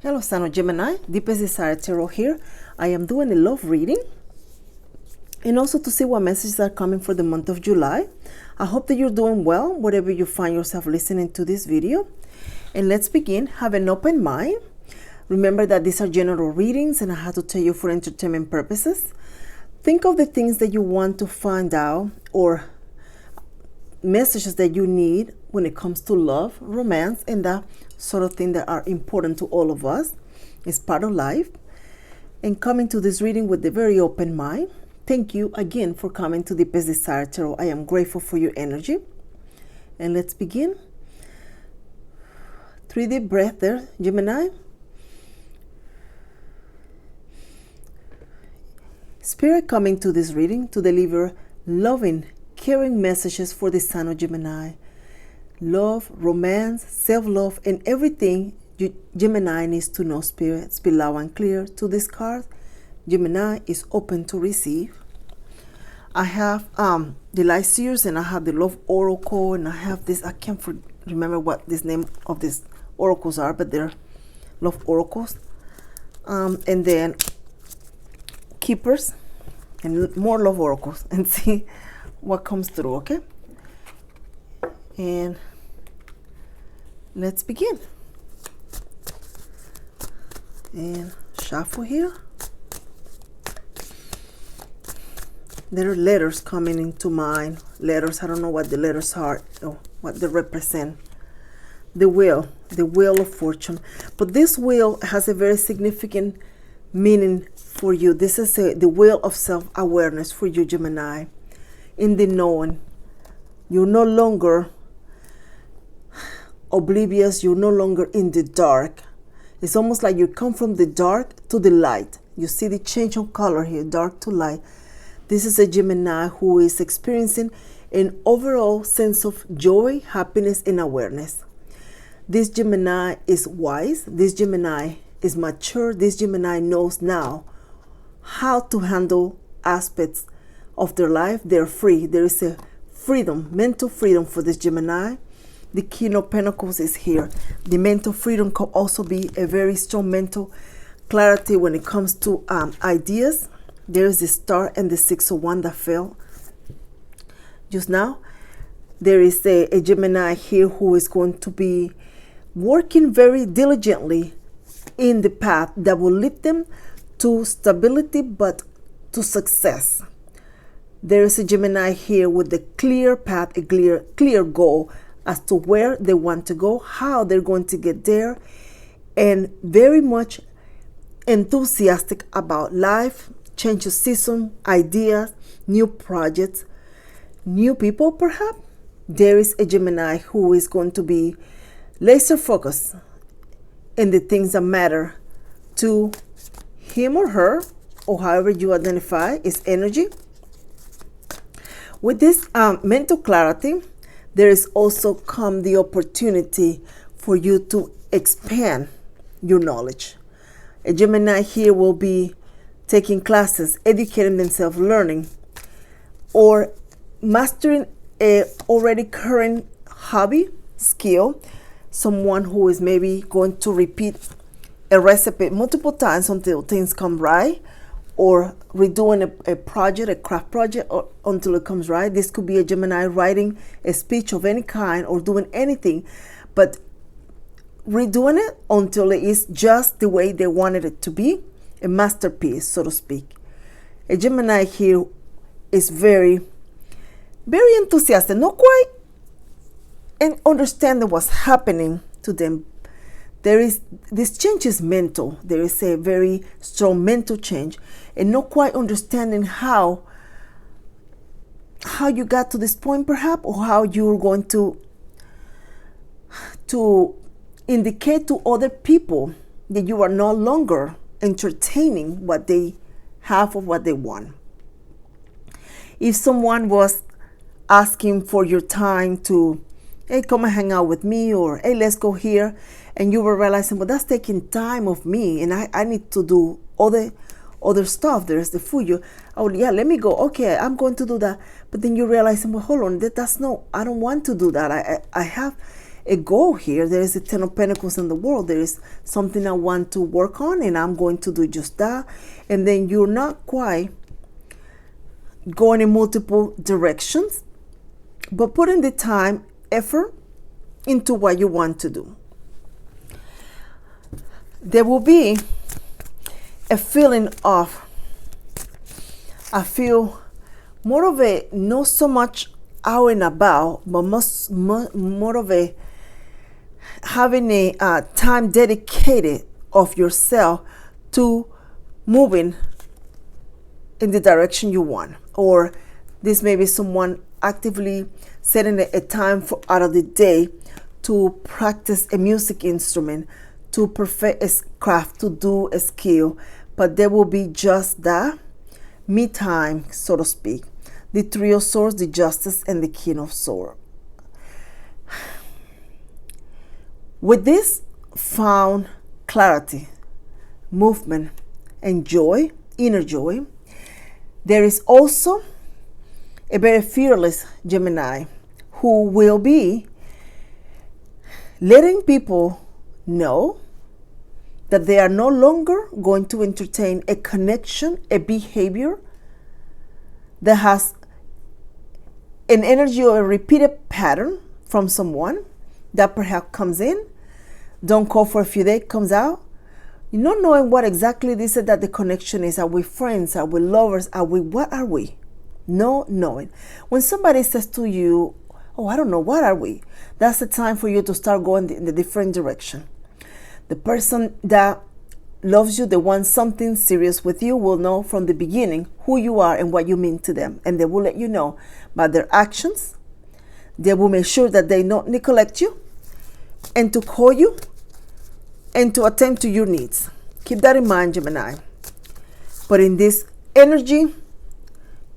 Hello, Son of Gemini. Deepest Desire Tarot here. I am doing a love reading and also to see what messages are coming for the month of July. I hope that you're doing well, wherever you find yourself listening to this video. And let's begin. Have an open mind. Remember that these are general readings and I have to tell you for entertainment purposes. Think of the things that you want to find out or messages that you need when it comes to love, romance, and that sort of thing that are important to all of us. It's part of life. And coming to this reading with a very open mind. Thank you again for coming to Deepest Desire Tarot. I am grateful for your energy. And let's begin. 3 deep breaths there, Gemini. Spirit coming to this reading to deliver loving, caring messages for the Son of Gemini. Love, romance, self-love, and everything Gemini needs to know. Spirit, speak loud and clear to this card. Gemini is open to receive. I have the Light Seers and I have the Love Oracle and I have this, I can't remember what this name of these oracles are, but they're Love Oracles. And then Keepers and more Love Oracles and see what comes through, okay? And let's begin. And shuffle here. There are letters coming into mind. Letters, I don't know what the letters are or what they represent. The wheel of fortune. But this wheel has a very significant meaning for you. This is the wheel of self-awareness for you, Gemini. In the knowing. You're no longer oblivious. You're no longer in the dark. It's almost like you come from the dark to the light. You see the change of color here, dark to light. This is a Gemini who is experiencing an overall sense of joy, happiness, and awareness. This Gemini is wise. This Gemini is mature. This Gemini knows now how to handle aspects of their life. They're free. There is a freedom, mental freedom for this Gemini. The King of Pentacles is here. The mental freedom could also be a very strong mental clarity when it comes to ideas. There is the Star and the 6 of Wands that fell just now. There is a Gemini here who is going to be working very diligently in the path that will lead them to stability but to success. There is a Gemini here with a clear path, a clear goal as to where they want to go, how they're going to get there, and very much enthusiastic about life, change of season, ideas, new projects, new people perhaps. There is a Gemini who is going to be laser focused in the things that matter to him or her, or however you identify is energy. With this mental clarity, there is also come the opportunity for you to expand your knowledge. A Gemini here will be taking classes, educating themselves, learning, or mastering a already current hobby, skill. Someone who is maybe going to repeat a recipe multiple times until things come right, or redoing a project, a craft project, or until it comes right. This could be a Gemini writing a speech of any kind or doing anything, but redoing it until it is just the way they wanted it to be, a masterpiece, so to speak. A Gemini here is very, very enthusiastic, not quite and understanding what's happening to them. This change is mental. There is a very strong mental change, and not quite understanding how you got to this point, perhaps, or how you're going to indicate to other people that you are no longer entertaining what they have or what they want. If someone was asking for your time to, hey, come and hang out with me, or hey, let's go here, and you were realizing, well, that's taking time of me, and I need to do other stuff. There's the food. Yeah, let me go. Okay, I'm going to do that. But then you realize, well, hold on, that's no, I don't want to do that. I have a goal here. There is the Ten of Pentacles in the world. There is something I want to work on, and I'm going to do just that. And then you're not quite going in multiple directions, but putting the time, effort into what you want to do. There will be a feeling of, I feel more of a, not so much out and about, but more of a having a time dedicated of yourself to moving in the direction you want. Or this may be someone actively setting a time for out of the day to practice a music instrument, to perfect a craft, to do a skill. But there will be just that me time, so to speak. The Three of Swords, the Justice, and the King of Swords. With this found clarity, movement, and joy, inner joy, there is also a very fearless Gemini who will be letting people know that they are no longer going to entertain a connection, a behavior that has an energy or a repeated pattern from someone that perhaps comes in, don't call for a few days, comes out. You're not knowing what exactly this is that the connection is. Are we friends? Are we lovers? Are we, what are we? No knowing. When somebody says to you, oh, I don't know, what are we? That's the time for you to start going in the different direction. The person that loves you, that wants something serious with you, will know from the beginning who you are and what you mean to them. And they will let you know by their actions. They will make sure that they don't neglect you and to call you and to attend to your needs. Keep that in mind, Gemini. But in this energy,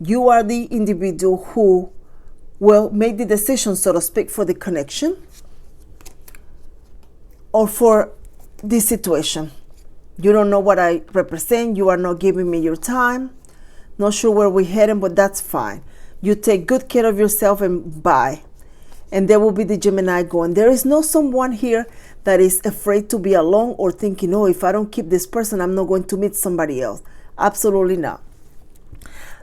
you are the individual who will make the decision, so to speak, for the connection or for this situation. You don't know what I represent. You are not giving me your time. Not sure where we're heading, but that's fine. You take good care of yourself and bye. And there will be the Gemini going. There is no someone here that is afraid to be alone or thinking, oh, if I don't keep this person, I'm not going to meet somebody else. Absolutely not.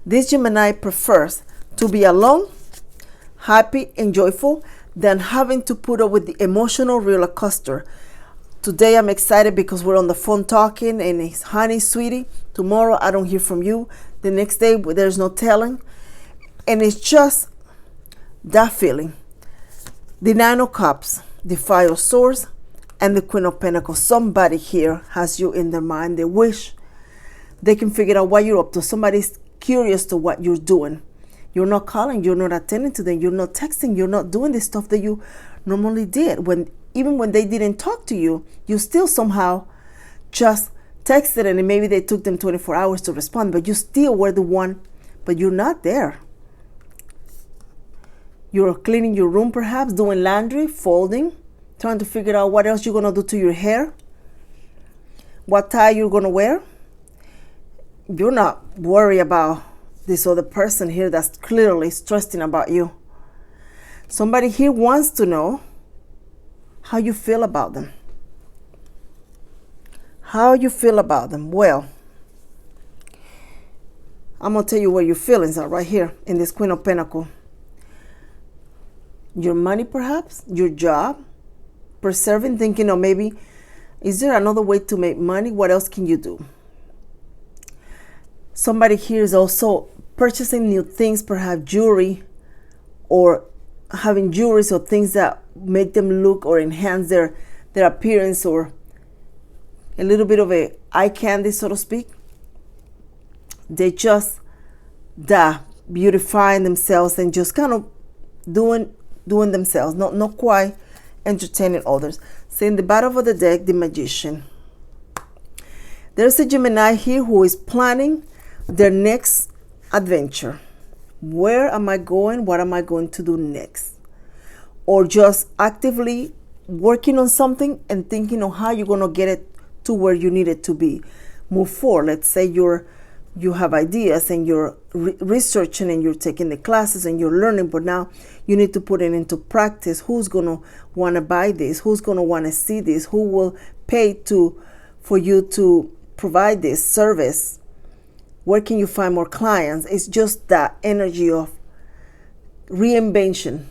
This Gemini prefers to be alone, happy and joyful, than having to put up with the emotional roller coaster. Today I'm excited because we're on the phone talking and it's, honey, sweetie, tomorrow I don't hear from you. The next day there's no telling. And it's just that feeling. The Nine of Cups, the Five of Swords, and the Queen of Pentacles. Somebody here has you in their mind. They wish they can figure out what you're up to. Somebody's curious to what you're doing. You're not calling, you're not attending to them, you're not texting, you're not doing the stuff that you normally did. Even when they didn't talk to you, you still somehow just texted, and maybe they took them 24 hours to respond, but you still were the one, but you're not there. You're cleaning your room perhaps, doing laundry, folding, trying to figure out what else you're going to do to your hair, what tie you're going to wear. You're not worried about this other person here that's clearly stressing about you. Somebody here wants to know how you feel about them. How you feel about them. Well, I'm going to tell you where your feelings are right here in this Queen of Pentacles. Your money perhaps, your job, preserving, thinking, or maybe, is there another way to make money? What else can you do? Somebody here is also purchasing new things, perhaps jewelry, or having jewelry or things that make them look or enhance their appearance, or a little bit of a eye candy, so to speak. They just beautifying themselves and just kind of doing themselves, not quite entertaining others. So in the bottom of the deck, the Magician. There's a Gemini here who is planning their next adventure. Where am I going? What am I going to do next? Or just actively working on something and thinking on how you're going to get it to where you need it to be. Move forward. Let's say you're you have ideas and you're researching and you're taking the classes and you're learning, but now you need to put it into practice. Who's going to want to buy this? Who's going to want to see this? Who will pay for you to provide this service? Where can you find more clients? It's just that energy of reinvention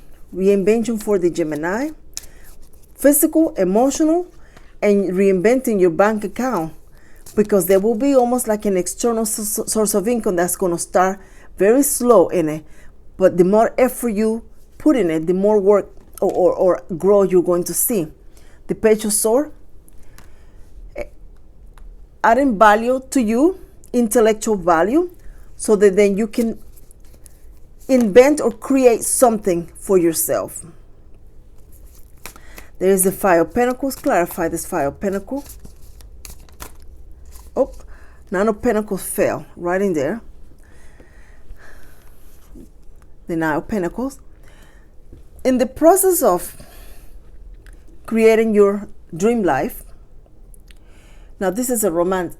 for the Gemini, physical, emotional, and reinventing your bank account, because there will be almost like an external source of income that's going to start very slow in it, but the more effort you put in it, the more work or growth you're going to see. The Page of Swords, adding value to you, intellectual value, so that then you can invent or create something for yourself. There is the Five of Pentacles. Clarify this Five of Pentacles. Oh, Nine of Pentacles fell right in there. The Nine of Pentacles. In the process of creating your dream life, now this is a romance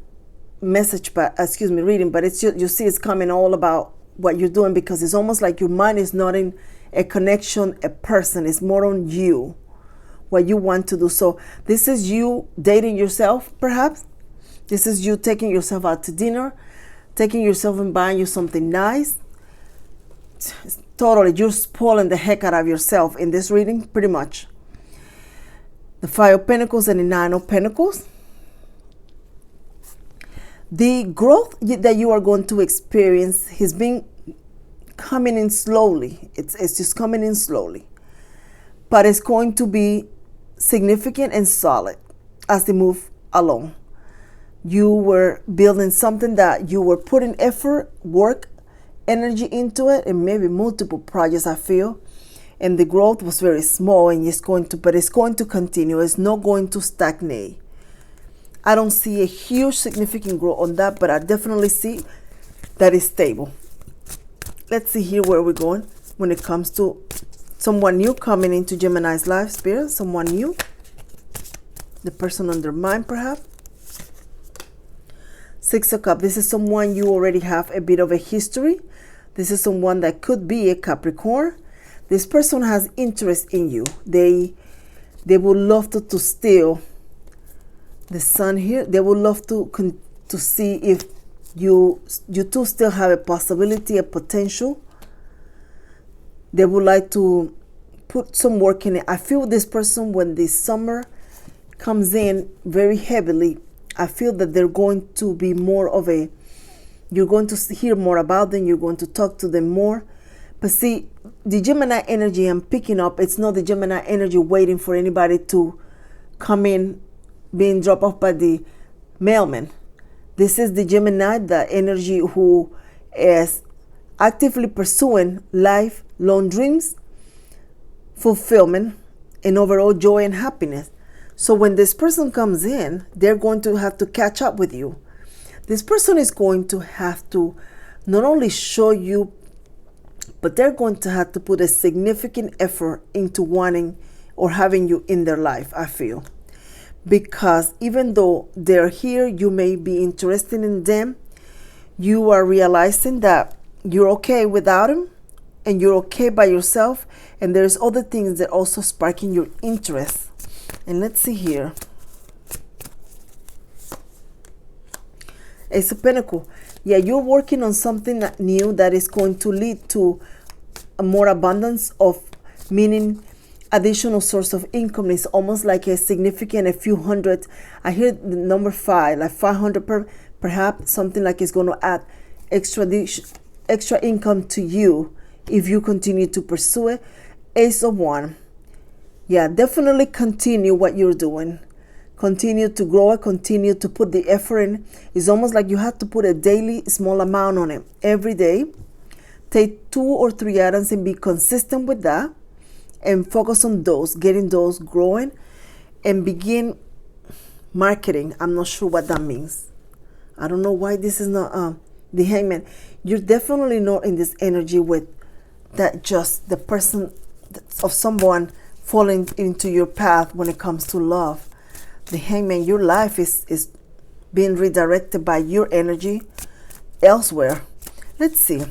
message, but reading, but it's you see it's coming all about what you're doing, because it's almost like your mind is not in a connection, a person. It's more on you, what you want to do. So this is you dating yourself, perhaps. This is you taking yourself out to dinner, taking yourself and buying you something nice. Totally, you're spoiling the heck out of yourself in this reading, pretty much. The Five of Pentacles and the Nine of Pentacles. The growth that you are going to experience has been coming in slowly. It's just coming in slowly. But it's going to be significant and solid as they move along. You were building something that you were putting effort, work, energy into it, and maybe multiple projects, I feel. And the growth was very small, and it's going to continue. It's not going to stagnate. I don't see a huge significant growth on that, but I definitely see that it's stable. Let's see here where we're going when it comes to someone new coming into Gemini's life, Spirit. Someone new. The person on their mind, perhaps. Six of Cups. This is someone you already have a bit of a history. This is someone that could be a Capricorn. This person has interest in you. They would love to steal the Sun here. They would love to see if you two still have a possibility, a potential. They would like to put some work in it. I feel this person, when the summer comes in very heavily, I feel that they're going to be more of a, you're going to hear more about them, you're going to talk to them more. But see, the Gemini energy I'm picking up, it's not the Gemini energy waiting for anybody to come in, being dropped off by the mailman. This is the Gemini, the energy who is actively pursuing lifelong dreams, fulfillment, and overall joy and happiness. So when this person comes in, they're going to have to catch up with you. This person is going to have to not only show you, but they're going to have to put a significant effort into wanting or having you in their life, I feel. Because even though they're here, you may be interested in them, you are realizing that you're okay without them and you're okay by yourself, and there's other things that also sparking your interest. And let's see here. Ace of Pentacles. Yeah, you're working on something new that is going to lead to a more abundance of, meaning additional source of income. Is almost like a significant, a few hundred. I hear the number 5, like 500 perhaps something like it's going to add extra income to you if you continue to pursue it. Ace of Wands. Yeah, definitely continue what you're doing. Continue to grow it, continue to put the effort in. It's almost like you have to put a daily small amount on it every day. Take 2 or 3 items and be consistent with that. And focus on those, getting those growing, and begin marketing. I'm not sure what that means. I don't know why this is not the Hangman. You're definitely not in this energy with that, just the person of someone falling into your path when it comes to love. The Hangman, your life is being redirected by your energy elsewhere. Let's see.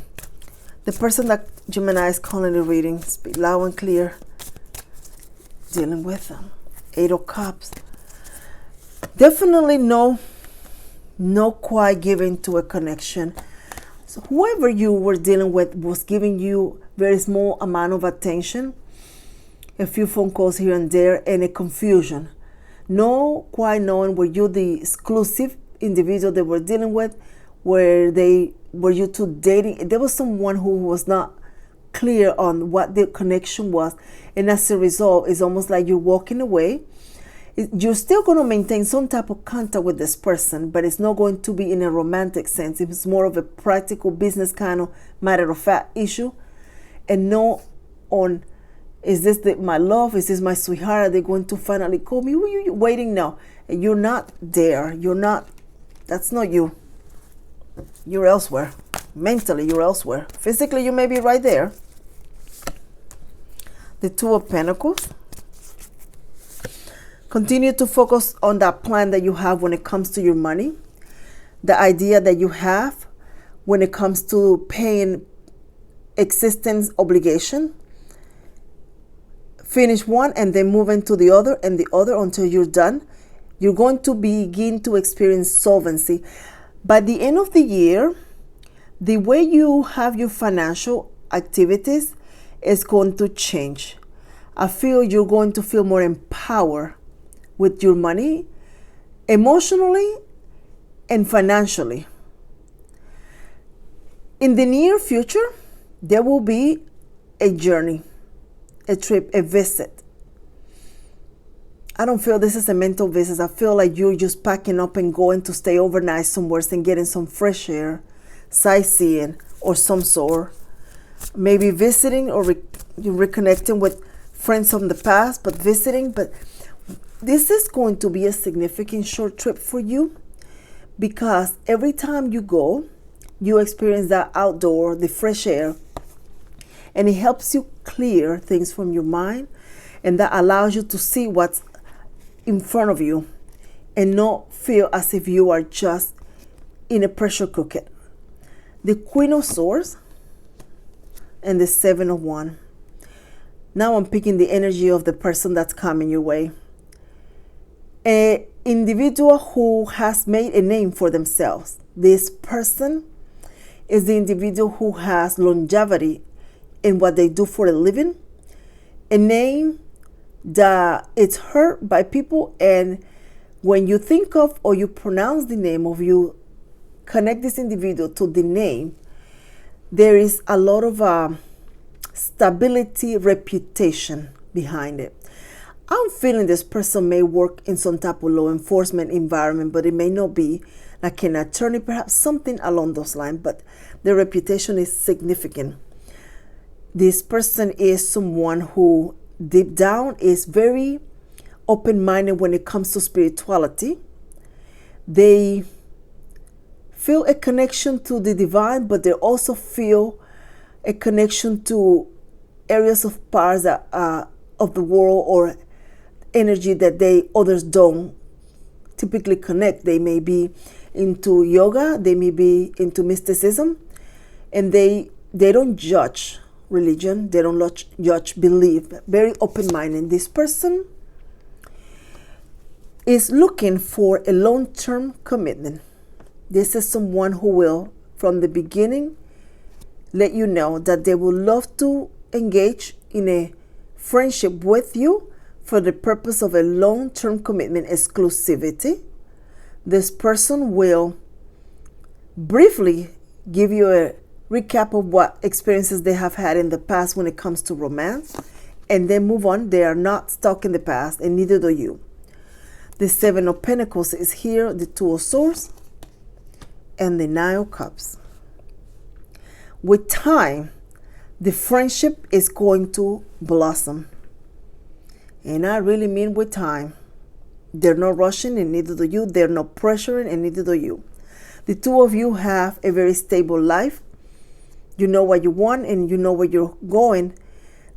The person that Gemini is currently reading, speak loud and clear, dealing with them. 8 of Cups. Definitely no quite giving to a connection. So whoever you were dealing with was giving you very small amount of attention, a few phone calls here and there, and a confusion. No quite knowing were you the exclusive individual they were dealing with, were you two dating. There was someone who was not clear on what the connection was, and as a result, it's almost like you're walking away. You're still going to maintain some type of contact with this person, but it's not going to be in a romantic sense. It's more of a practical business kind of matter of fact issue, and no on, is this my love? Is this my sweetheart? Are they going to finally call me? You're waiting now, and you're not there. You're not. That's not you. You're elsewhere. Mentally, you're elsewhere. Physically, you may be right there. The Two of Pentacles. Continue to focus on that plan that you have when it comes to your money. The idea that you have when it comes to paying existence obligation. Finish one and then move into the other and the other until you're done. You're going to begin to experience solvency. By the end of the year, the way you have your financial activities is going to change. I feel you're going to feel more empowered with your money, emotionally and financially. In the near future, there will be a journey, a trip, a visit. I don't feel this is a mental visit. I feel like you're just packing up and going to stay overnight somewhere and getting some fresh air, sightseeing or some sort. Maybe visiting or you're reconnecting with friends from the past, but visiting. But this is going to be a significant short trip for you, because every time you go, you experience that outdoor, the fresh air, and it helps you clear things from your mind, and that allows you to see what's in front of you and not feel as if you are just in a pressure cooker. The Queen of Swords and the Seven of Wands. Now I'm picking the energy of the person that's coming your way. An individual who has made a name for themselves. This person is the individual who has longevity in what they do for a living, a name that it's heard by people, and when you think of or you pronounce the name of, you connect this individual to the name, there is a lot of stability, reputation behind it. I'm feeling this person may work in some type of law enforcement environment, but it may not be like an attorney, perhaps something along those lines, but the reputation is significant. This person is someone who deep down is very open-minded when it comes to spirituality. They feel a connection to the divine, but they also feel a connection to areas of parts of the world or energy that others don't typically connect. They may be into yoga, they may be into mysticism, and they don't judge religion, they don't judge belief. Very open-minded. This person is looking for a long-term commitment. This is someone who will, from the beginning, let you know that they would love to engage in a friendship with you for the purpose of a long-term commitment, exclusivity. This person will briefly give you a recap of what experiences they have had in the past when it comes to romance, and then move on. They are not stuck in the past, and neither do you. The Seven of Pentacles is here, the Two of Swords, and the Nine of Cups. With time, the friendship is going to blossom. And I really mean with time. They're not rushing, and neither do you. They're not pressuring, and neither do you. The two of you have a very stable life. You know what you want, and you know where you're going.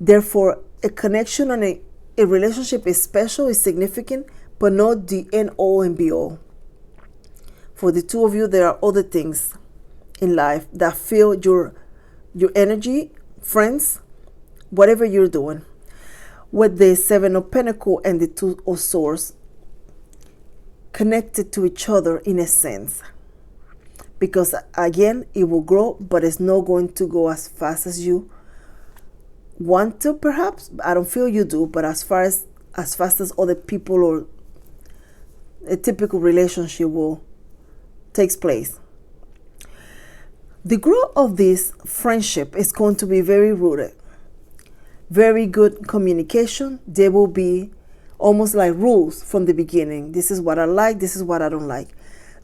Therefore, a connection and a relationship is special, is significant, but not the end all and be all. For the two of you, there are other things in life that feel your energy, friends, whatever you're doing. With the Seven of Pentacles and the Two of Swords connected to each other in a sense. Because again, it will grow, but it's not going to go as fast as you want to, perhaps. I don't feel you do, but as fast as other people or a typical relationship will takes place. The growth of this friendship is going to be very rooted. Very good communication. There will be almost like rules from the beginning. This is what I like, this is what I don't like.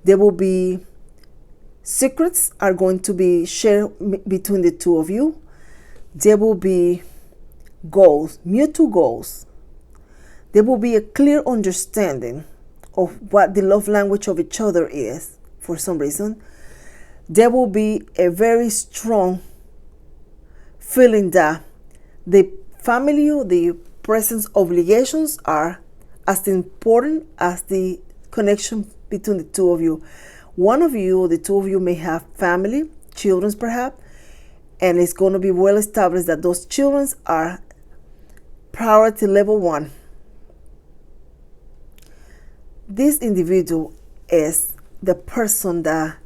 There will be secrets are going to be shared between the two of you. There will be goals, mutual goals. There will be a clear understanding of what the love language of each other is for some reason. There will be a very strong feeling that the family or the presence obligations are as important as the connection between the two of you. One of you or the two of you may have family, children perhaps, and it's going to be well established that those children are priority level 1. This individual is the person that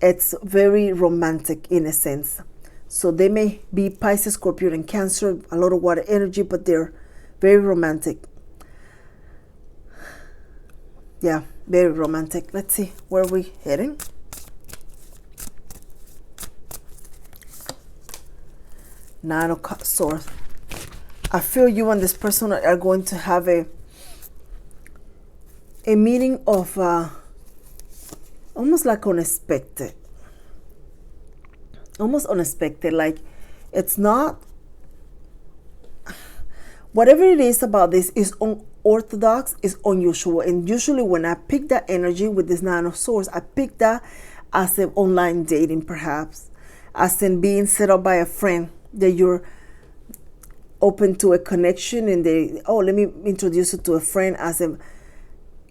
it's very romantic in a sense. So they may be Pisces, Scorpio, and Cancer, a lot of water energy, but they're very romantic. Yeah, very romantic. Let's see, where are we heading? Nine of Swords. I feel you and this person are going to have a meeting of almost like unexpected. Almost unexpected, like it's not, whatever it is about this is unorthodox, is unusual. And usually when I pick that energy with this Nine of Swords, I pick that as an online dating, perhaps, as in being set up by a friend that you're open to a connection, and they, oh, let me introduce you to a friend, as in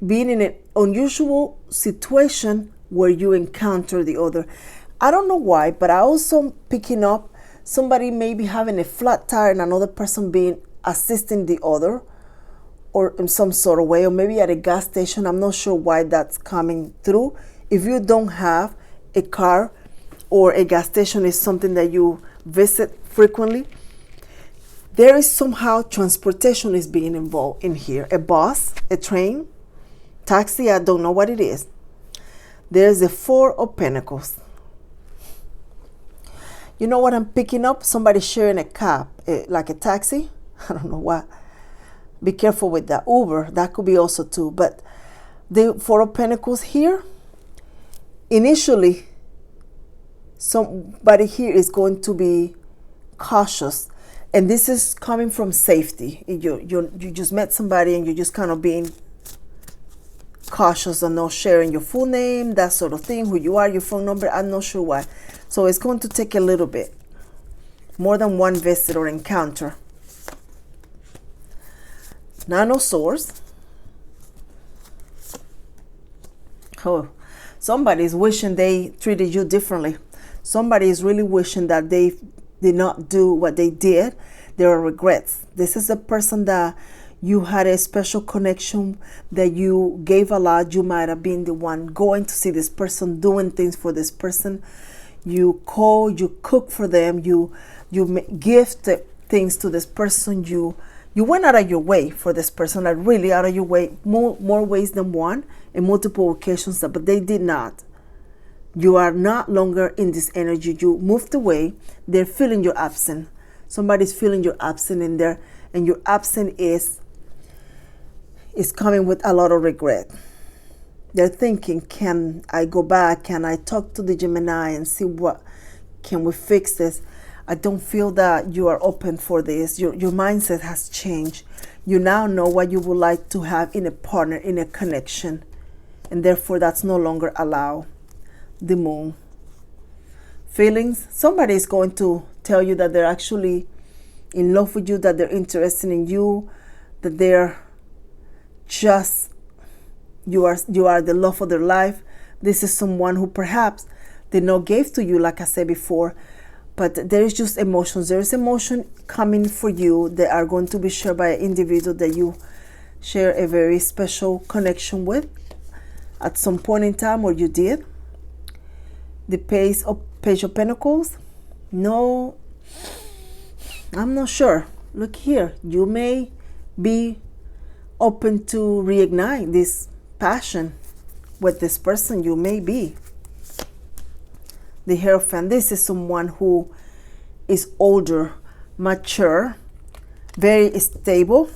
being in an unusual situation where you encounter the other. I don't know why, but I also picking up somebody maybe having a flat tire and another person being assisting the other, or in some sort of way, or maybe at a gas station. I'm not sure why that's coming through. If you don't have a car or a gas station is something that you visit frequently, there is somehow transportation is being involved in here. A bus, a train, taxi, I don't know what it is. There's the Four of Pentacles. You know what I'm picking up? Somebody sharing a cab, like a taxi. I don't know what. Be careful with that. Uber, that could be also too. But the Four of Pentacles here, initially, somebody here is going to be cautious. And this is coming from safety. You just met somebody and you're just kind of being cautious on not sharing your full name, that sort of thing, who you are, your phone number. I'm not sure why. So it's going to take a little bit. More than one visit or encounter. Nine of Swords. Oh, somebody is wishing they treated you differently. Somebody is really wishing that they did not do what they did. There are regrets. This is a person that you had a special connection, that you gave a lot. You might have been the one going to see this person, doing things for this person. You call, you cook for them, you gift things to this person. You went out of your way for this person, like really out of your way, more ways than one, in multiple occasions, but they did not. You are not longer in this energy. You moved away. They're feeling your absence. Somebody's feeling your absence in there, and your absence is coming with a lot of regret. They're thinking, can I go back? Can I talk to the Gemini and see what, can we fix this? I don't feel that you are open for this. Your mindset has changed. You now know what you would like to have in a partner, in a connection, and therefore that's no longer allowed. The Moon. Feelings. Somebody is going to tell you that they're actually in love with you, that they're interested in you, that they're just, you are the love of their life. This is someone who perhaps they not gave to you, like I said before. But there is just emotions. There is emotion coming for you that are going to be shared by an individual that you share a very special connection with at some point in time, or you did. The Page of Pentacles. No, I'm not sure. Look here. You may be open to reignite this passion with this person. You may be. The Hierophant. This is someone who is older, mature, very stable,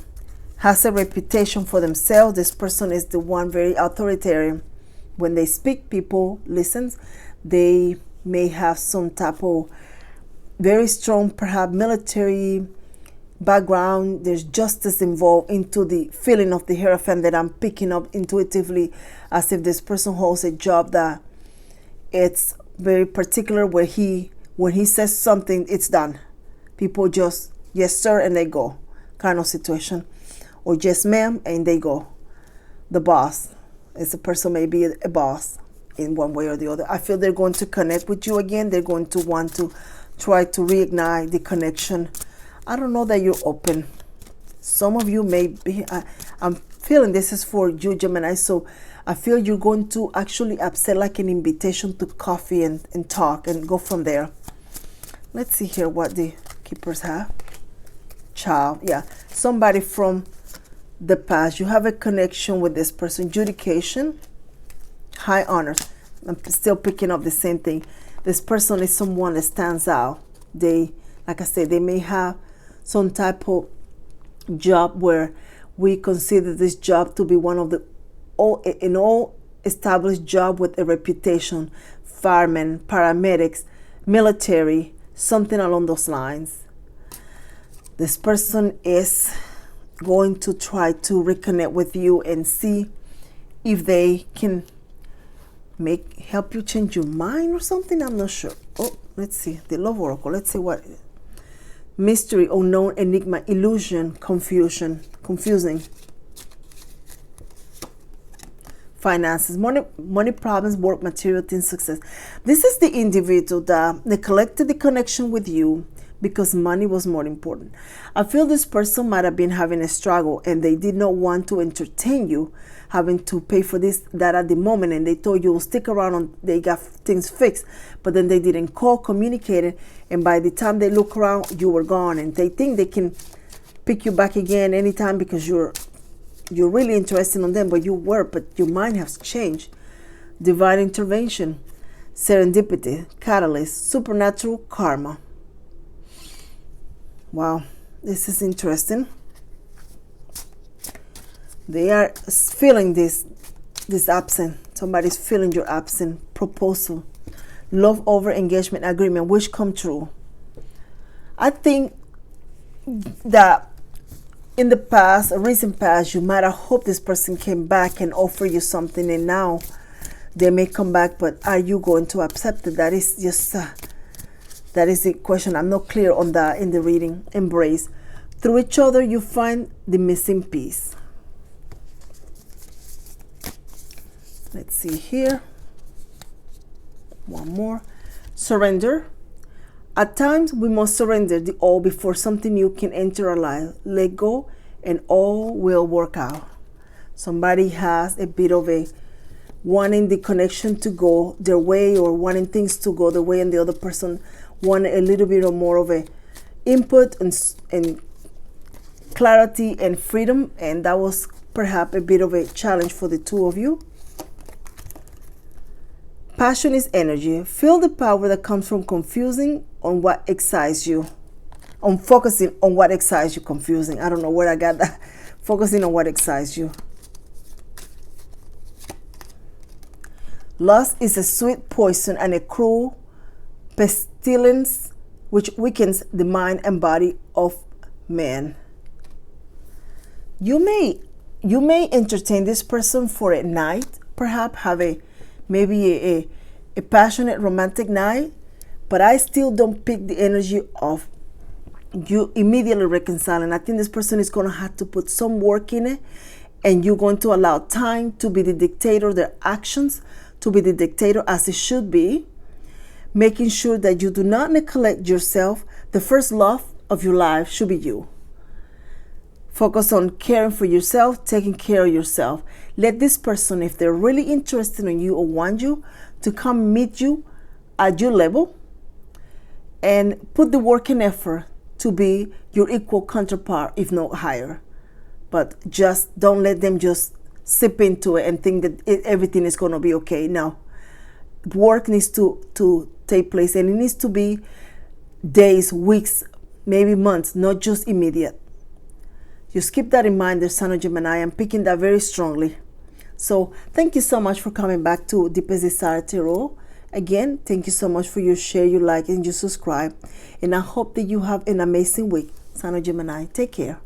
has a reputation for themselves. This person is the one very authoritarian. When they speak, people listen. They may have some type of very strong, perhaps military background. There's justice involved into the feeling of the Hierophant that I'm picking up intuitively, as if this person holds a job that it's very particular, where when he says something, it's done. People just, yes sir, and they go, kind of situation. Or yes ma'am, and they go. The boss. It's a person, maybe a boss in one way or the other. I feel they're going to connect with you again. They're going to want to try to reignite the connection. I don't know that you're open. Some of you may be, I'm feeling this is for you, Gemini, so I feel you're going to actually accept like an invitation to coffee and talk and go from there. Let's see here what the keepers have. Child, yeah, somebody from the past. You have a connection with this person. Adjudication, high honors. I'm still picking up the same thing. This person is someone that stands out. They, like I said, they may have some type of job where we consider this job to be one of the all established job with a reputation. Firemen, paramedics, military, something along those lines. This person is going to try to reconnect with you and see if they can help you change your mind or something. I'm not sure. Oh, let's see. The Love Oracle. Let's see what. Mystery, unknown, enigma, illusion, confusion, confusing. Finances, money problems, work, material things, success. This is the individual that neglected the connection with you because money was more important. I feel this person might have been having a struggle and they did not want to entertain you, having to pay for this, that at the moment, and they told you will stick around and they got things fixed, but then they didn't call, communicated, and by the time they look around, you were gone, and they think they can pick you back again anytime because you're really interested in them, but you were, but your mind has changed. Divine intervention, serendipity, catalyst, supernatural karma. Wow, this is interesting. They are feeling this absence. Somebody's feeling your absence. Proposal, love over engagement, agreement, wish come true. I think that in the past, a recent past, you might have hoped this person came back and offer you something, and now they may come back, but are you going to accept it? That is just that is the question. I'm not clear on that in the reading. Embrace. Through each other, you find the missing piece. Let's see here. One more. Surrender. At times, we must surrender the all before something new can enter our life. Let go and all will work out. Somebody has a bit of a wanting the connection to go their way, or wanting things to go the way, and the other person want a little bit of more of a input and clarity and freedom, and that was perhaps a bit of a challenge for the two of you. Passion is energy. Feel the power that comes from confusing on what excites you. On focusing on what excites you. Confusing. I don't know where I got that. Focusing on what excites you. Lust is a sweet poison and a cruel pestilence which weakens the mind and body of man. You may entertain this person for a night, perhaps have maybe a passionate romantic night, but I still don't pick the energy of you immediately reconciling. I think this person is going to have to put some work in it, and you're going to allow time to be the dictator, their actions to be the dictator as it should be. making sure that you do not neglect yourself. The first love of your life should be you. Focus on caring for yourself, taking care of yourself. Let this person, if they're really interested in you or want you, to come meet you at your level, and put the work and effort to be your equal counterpart, if not higher. But just don't let them just sip into it and think that everything is going to be okay. No. Work needs to take place, and it needs to be days, weeks, maybe months, not just immediate. Just keep that in mind, the Son of Gemini. I'm picking that very strongly. So thank you so much for coming back to Deepest Desire Tarot. Again, thank you so much for your share, your like, and your subscribe. And I hope that you have an amazing week. Son of Gemini, take care.